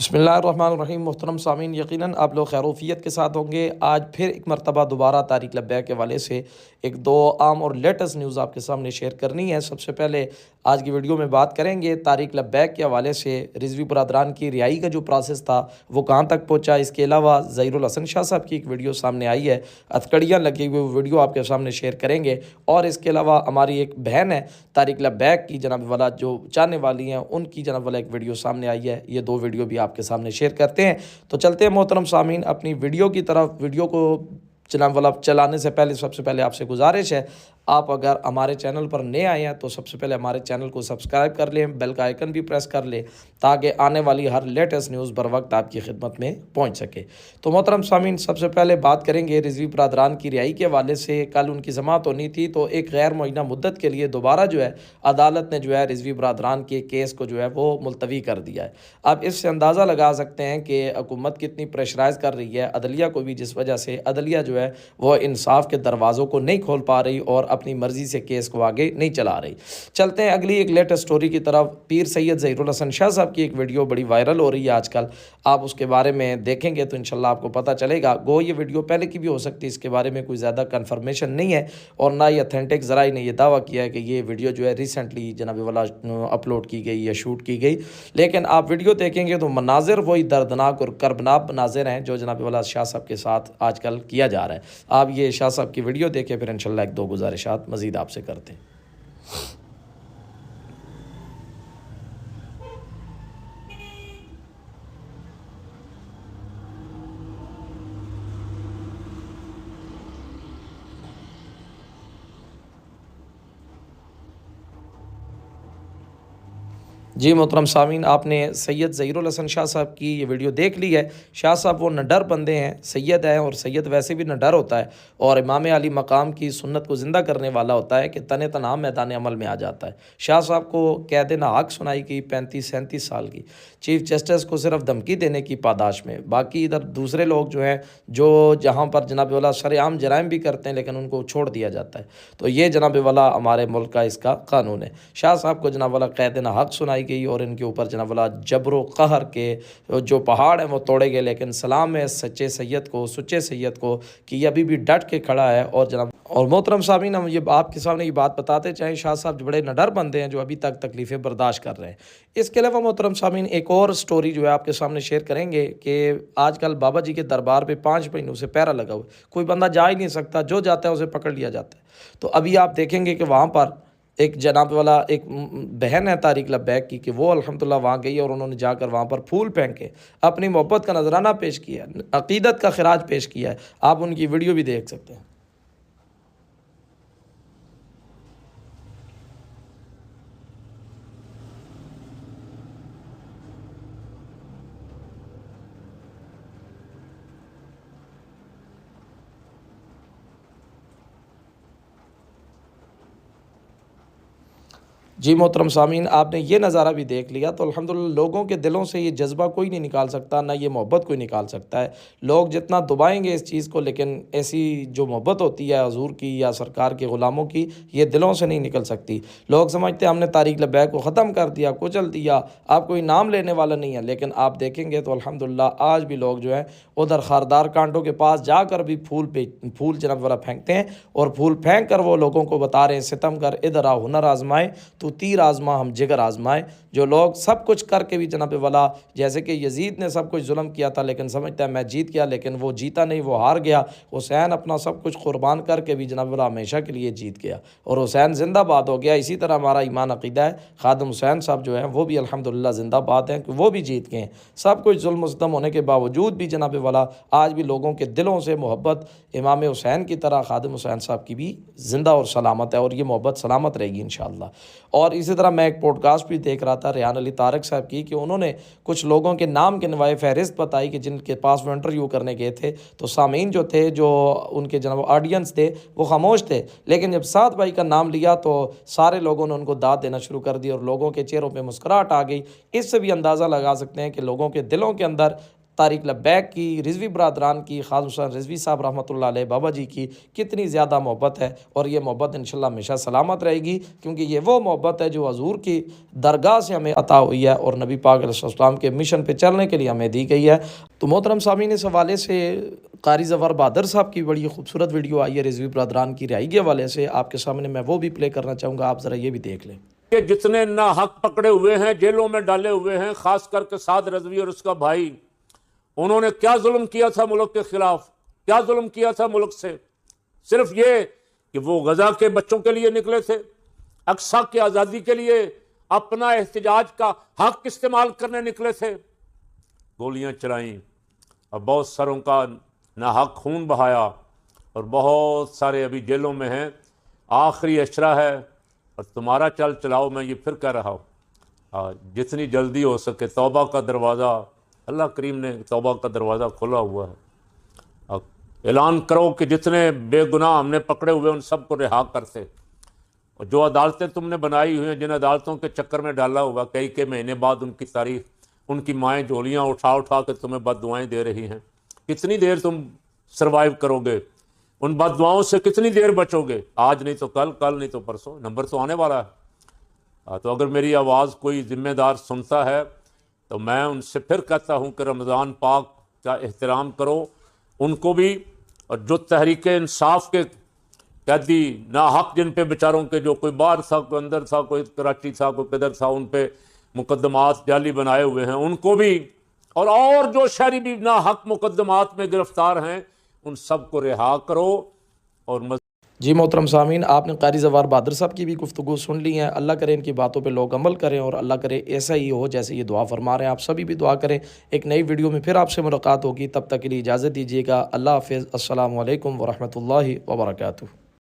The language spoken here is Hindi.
बिस्मिल्लाहिर्रहमानिर्रहीम। मोहतरम सामीन, यकीनन आप लोग खैरोफियत के साथ होंगे। आज फिर एक मरतबा दोबारा तारिक लब्बैक के हवाले से एक दो आम और लेटेस्ट न्यूज़ आपके सामने शेयर करनी है। सबसे पहले आज की वीडियो में बात करेंगे तारिक लब्बैक के हवाले से रिजवी बरदरान की रिहाई का जो प्रोसेस था वो कहाँ तक पहुँचा। इसके अलावा ज़हीरुल हसन शाह साहब की एक वीडियो सामने आई है, हथकड़ियाँ लगी हुई, वो वीडियो आपके सामने शेयर करेंगे। और इसके अलावा हमारी एक बहन है तारिक लब्बैक की जनाब वाला जो चाहने वाली हैं, उनकी जनाब वाला एक वीडियो सामने आई है। ये दो वीडियो भी आपके सामने शेयर करते हैं। तो चलते हैं मोहतरम सामीन अपनी वीडियो की तरफ। वीडियो को जनाब वाला चलाने से पहले सबसे पहले आपसे गुजारिश है, आप अगर हमारे चैनल पर नए आए हैं तो सबसे पहले हमारे चैनल को सब्सक्राइब कर लें, बेल का आइकन भी प्रेस कर लें ताकि आने वाली हर लेटेस्ट न्यूज़ बर वक्त आपकी खिदमत में पहुंच सके। तो मोहतरम सामीन, सबसे पहले बात करेंगे रिजवी बरदरान की रिहाई के हवाले से। कल उनकी जमात होनी थी तो एक गैर मुअय्यना मुद्दत के लिए दोबारा जो है अदालत ने जो है रिजवी बरदरान के केस को जो है वो मुलतवी कर दिया है। अब इससे अंदाज़ा लगा सकते हैं कि हुकूमत कितनी प्रेशराइज़ कर रही है अदलिया को भी, जिस वजह से अदलिया जो है वो इंसाफ के दरवाज़ों को नहीं खोल पा रही और अपनी मर्ज़ी से केस को आगे नहीं चला रही। चलते हैं अगली एक लेटेस्ट स्टोरी की तरफ। पीर सैयद ज़हीरुल हसन शाह साहब की एक वीडियो बड़ी वायरल हो रही है आजकल, आप उसके बारे में देखेंगे तो इंशाल्लाह आपको पता चलेगा। गो ये वीडियो पहले की भी हो सकती है, इसके बारे में कोई ज़्यादा कन्फर्मेशन नहीं है और ना ही अथेंटिक ज़राए ने यह दावा किया है कि ये वीडियो जो है रिसेंटली जनाब वाला अपलोड की गई या शूट की गई। लेकिन आप वीडियो देखेंगे तो मनाजिर वही दर्दनाक और करबनाक मनाजिर हैं जो जनाब वाला शाह साहब के साथ आजकल किया जा रहा है। आप ये शाह साहब की वीडियो देखें, फिर इंशाल्लाह एक दो गुजारिशात मज़ीद आपसे करते हैं। जी मोहतरम सामीन, आपने सैयद ज़हीरुल हसन शाह साहब की ये वीडियो देख ली है। शाह साहब वो निडर बंदे हैं, सैयद है और सैयद वैसे भी निडर होता है और इमाम अली मकाम की सुन्नत को ज़िंदा करने वाला होता है कि तने तनाम मैदान अमल में आ जाता है। शाह साहब को कैद ना हक सुनाई गई 35-37 साल की, चीफ जस्टिस को सिर्फ धमकी देने की पादाश में। बाकी इधर दूसरे लोग जो हैं जो जहाँ पर जनाब वाला सरेआम जराइम भी करते हैं लेकिन उनको छोड़ दिया जाता है। तो ये जनाब वाला हमारे मुल्क का इसका कानून है। शाह साहब को जनाब वाला कैद ना हक सुनाई गई और इनके ऊपर जनाब वाला जबरो कहर के जो पहाड़ हैं वो तोड़े गए। लेकिन सलाम है सच्चे सैयद को, सुच्चे सैयद को कि ये अभी भी डट के खड़ा है। और जनाब और मोहतरम सामीन, हम ये आपके सामने ये बात बताते चाहें, शाह साहब जो बड़े निडर बंदे हैं जो अभी तक तकलीफ़ें बर्दाश्त कर रहे हैं। इसके अलावा मोहतरम सामीन एक और स्टोरी जो है आपके सामने शेयर करेंगे कि आजकल बाबा जी के दरबार पे 5 महीनों से पहरा लगा हुआ है, कोई बंदा जा ही नहीं सकता, जो जाता है उसे पकड़ लिया जाता है। तो अभी आप देखेंगे कि वहाँ पर एक जनाब वाला एक बहन है तारिक लब्बैक की कि वो अल्हम्दुलिल्लाह वहाँ गई और उन्होंने जाकर वहाँ पर फूल फेंक के अपनी मोहब्बत का नजराना पेश किया, अकीदत का खिराज पेश किया है। आप उनकी वीडियो भी देख सकते हैं। जी मोहतरम सामीन, आपने ये नज़ारा भी देख लिया तो अल्हम्दुलिल्लाह लोगों के दिलों से ये जज्बा कोई नहीं निकाल सकता, ना ये मोहब्बत कोई निकाल सकता है। लोग जितना दबाएंगे इस चीज़ को, लेकिन ऐसी जो मोहब्बत होती है हजूर की या सरकार के ग़ुलामों की, ये दिलों से नहीं निकल सकती। लोग समझते हैं हमने तारिक लब्बैक को ख़त्म कर दिया, कुचल दिया, आप कोई नाम लेने वाला नहीं है। लेकिन आप देखेंगे तो अल्हम्दुलिल्लाह आज भी लोग जो है उधर खारदार कांटों के पास जाकर भी फूल जनाब वाला फेंकते हैं और फूल फेंक कर वो लोगों को बता रहे हैं सितम कर इधर आ, हुनर आजमाए तो तीर आजमा हम जिगर आजमाए। जो लोग सब कुछ करके भी जनाब वाला, जैसे कि यजीद ने सब कुछ जुल्म किया था लेकिन समझता है मैं जीत गया, लेकिन वो जीता नहीं, वो हार गया। हुसैन अपना सब कुछ कुर्बान करके भी जनाब वाला हमेशा के लिए जीत गया और हुसैन जिंदाबाद हो गया। इसी तरह हमारा ईमान अकीदा है खादिम हुसैन साहब जो है वो भी अल्हम्दुलिल्लाह जिंदाबाद हैं कि वो भी जीत गए। सब कुछ जुल्म सितम होने के बावजूद भी जनाब वाला आज भी लोगों के दिलों से मोहब्बत इमाम हुसैन की तरह खादिम हुसैन साहब की भी जिंदा और सलामत है और ये मोहब्बत सलामत रहेगी इंशाअल्लाह। और इसी तरह मैं एक पॉडकास्ट भी देख रहा था रेहान अली तारक साहब की कि उन्होंने कुछ लोगों के नाम के नवाए फहरिस्त बताई कि जिनके पास वो इंटरव्यू करने गए थे तो सामीन जो थे, जो उनके जनाब ऑडियंस थे, वो खामोश थे। लेकिन जब सात भाई का नाम लिया तो सारे लोगों ने उनको दाद देना शुरू कर दी और लोगों के चेहरों पर मुस्कुराहट आ गई। इससे भी अंदाज़ा लगा सकते हैं कि लोगों के दिलों के अंदर तारीक लब्बैक की, रिजवी बरादरान की, खास हुसैन रिजवी साहब रहमतुल्लाह अलैह बाबा जी की कितनी ज़्यादा मोहब्बत है। और ये मोहब्बत इंशाल्लाह हमेशा सलामत रहेगी, क्योंकि ये वो मोहब्बत है जो हजूर की दरगाह से हमें अता हुई है और नबी पाक अलैहिस्सलाम के मिशन पे चलने के लिए हमें दी गई है। तो मोहतरम सामीन, इस हवाले से कारी ज़फ़र बहादुर साहब की बड़ी खूबसूरत वीडियो आई है रिजवी बरादरान की रिहाई के हवाले से, आपके सामने मैं वो भी प्ले करना चाहूँगा, आप ज़रा ये भी देख लें। कि जितने ना हक पकड़े हुए हैं, जेलों में डाले हुए हैं, खास करके साद रजवी और उसका भाई, उन्होंने क्या जुल्म किया था मुल्क के खिलाफ, क्या जुल्म किया था मुल्क से। सिर्फ ये कि वो गजा के बच्चों के लिए निकले थे, अक्सा की आज़ादी के लिए अपना एहतजाज का हक इस्तेमाल करने निकले थे, गोलियां चलाई और बहुत सारों का ना हक खून बहाया और बहुत सारे अभी जेलों में हैं। आखिरी अशरा है और तुम्हारा चल चलाओ, मैं ये फिर कह रहा हूँ, जितनी जल्दी हो सके तौबा का दरवाज़ा, अल्लाह करीम ने तौबा का दरवाज़ा खोला हुआ है। ऐलान करो कि जितने बेगुनाह हमने पकड़े हुए उन सबको रिहा करते, और जो अदालतें तुमने बनाई हुई हैं, जिन अदालतों के चक्कर में डाला हुआ, कई के महीने बाद उनकी तारीख, उनकी माएँ झोलियाँ उठा उठा के तुम्हें बददुआएं दे रही हैं, कितनी देर तुम सर्वाइव करोगे, उन बददुआओं से कितनी देर बचोगे। आज नहीं तो कल, कल नहीं तो परसों, नंबर तो आने वाला है। तो अगर मेरी आवाज़ कोई ज़िम्मेदार सुनता है तो मैं उनसे फिर कहता हूँ कि रमज़ान पाक का एहतराम करो, उनको भी, और जो तहरीक इंसाफ के कैदी ना हक जिन पे बेचारों के, जो कोई बाहर था, कोई अंदर था, कोई कराची था, कोई किधर था, उन पे मुकदमात जाली बनाए हुए हैं, उनको भी, और जो शहरी भी ना हक मुकदमात में गिरफ्तार हैं, उन सब को रिहा करो। और जी मोहतरम सामीन, आपने कारी ज़फ़र बहादुर साहब की भी गुफ्तगू सुन ली है। अल्लाह करे इनकी बातों पे लोग अमल करें और अल्लाह करे ऐसा ही हो जैसे ये दुआ फरमा रहे हैं। आप सभी भी दुआ करें। एक नई वीडियो में फिर आपसे मुलाकात होगी, तब तक के लिए इजाज़त दीजिएगा। अल्लाह हाफ़िज़। अस्सलामु अलैकुम वरहमतुल्लाहि वबरकातुहू।